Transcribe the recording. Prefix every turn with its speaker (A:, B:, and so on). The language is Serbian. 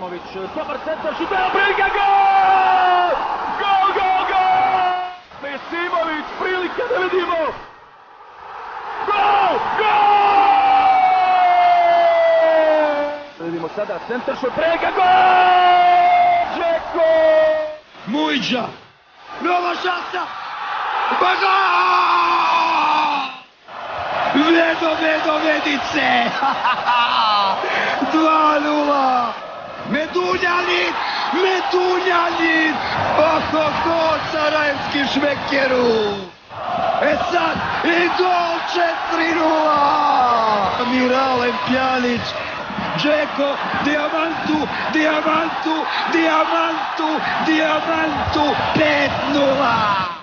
A: Mesimović, dobar centar, šuteva, prilika, gol! Gol, gol, gol! Mesimović, prilike da vidimo! Gol, gol! Vidimo sada centar, šut, prilika, gol! Džeko!
B: Mujića, nova šansa, pa gol! Vedo, Vedice! 2:0! Medunjanin! Oho, sarajevski šmekeru! E sad, i gol 4:0! Miralem Pjanić, Džeko, Diamantu, 5:0!